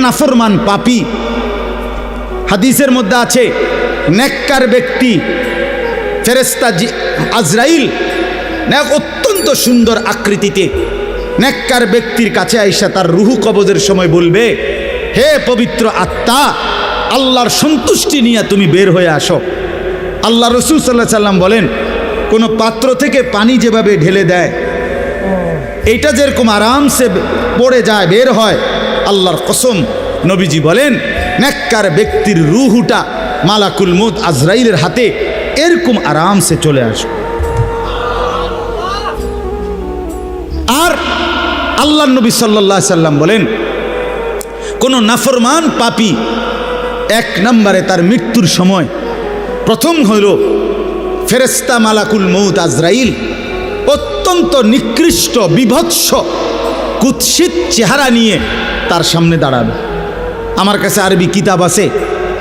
নাফরমান পাপী। হাদিসের মধ্যে আছে নেককার ব্যক্তি ফেরেশতা আজরাইল অত্যন্ত সুন্দর আকৃতিতে নেককার ব্যক্তির কাছে আইসা তার রুহু কবজের সময় বলবে, হে পবিত্র আত্মা, আল্লাহর সন্তুষ্টি নিয়ে তুমি বের হয়ে আসো। আল্লাহ রসুল সাল্লাল্লাহু আলাইহি সাল্লাম বলেন, কোনো পাত্র থেকে পানি যেভাবে ঢেলে দেয় এইটা যেরকম আরামসে পড়ে যায় বের হয়, আল্লাহর কসম নবীজি বলেন নেককার ব্যক্তির রুহুটা মালাকুল মউত আজরাইলের হাতে এরকম আরামসে চলে আসে। আর আল্লাহর নবী সাল্লাল্লাহু আলাইহি সাল্লাম বলেন, কোন নাফরমান পাপী এক নম্বরে তার মৃত্যুর সময় প্রথম হইল ফেরেশতা মালাকুল মউত আজরাইল অত্যন্ত নিকৃষ্ট বিভৎস কুৎসিত চেহারা নিয়ে তার সামনে দাঁড়াবে। আমার কাছে আরবি কিতাব আছে,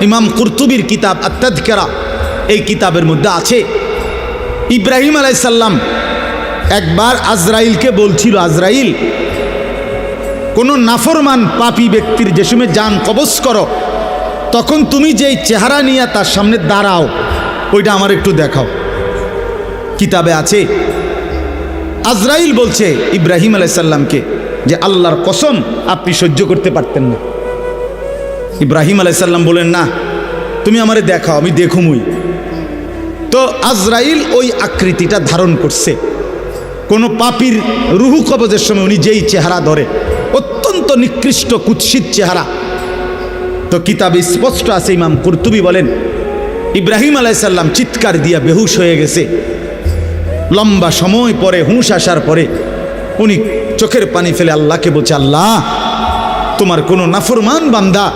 ইমাম কুরতুবির কিতাব আত-তাযকিরা, এই কিতাবের মধ্যে আছে ইব্রাহিম আলাইহিস সালাম একবার আজরাইলকে বলছিল, আজরাইল, কোনো নাফরমান পাপী ব্যক্তির যে সময় জান কবজ করো তখন তুমি যেই চেহারা নিয়ে তার সামনে দাঁড়াও ওইটা আমার একটু দেখাও। কিতাবে আছে। আজরাইল বলছে ইব্রাহিম আলাইহিস সালামকে যে আল্লাহর কসম আপনি সহ্য করতে পারতেন না। ইব্রাহিম আলাইহিস সালাম বলেন, না তুমি আমারে দেখাও, আমি দেখুমই। তো আজরাইল ওই আকৃতিটা ধারণ করছে। কোনো পাপীর রুহু কবজের সময় উনি যেই চেহারা ধরে অত্যন্ত নিকৃষ্ট কুৎসিত চেহারা। তো কিতাবে স্পষ্ট আছে, ইমাম কুরতুবী বলেন ইব্রাহিম আলাইহিস সালাম চিৎকার দিয়া বেহুশ হয়ে গেছে। লম্বা সময় পরে হুঁশ আসার পরে উনি চোখের পানি ফেলে আল্লাহকে বলছে, আল্লাহ, তোমার কোনো নাফরমান বান্দা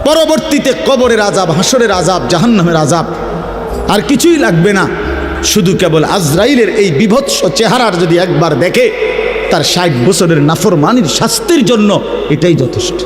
পরবর্তীতে কবরের আযাব, হাসরের আযাব, জাহান্নামের আযাব আর কিছুই লাগবে না, শুধু কেবল আজরাইলের এই বিভৎস চেহারার যদি একবার দেখে তার 60 বছরের নাফরমানির শাস্তির জন্য এটাই যথেষ্ট।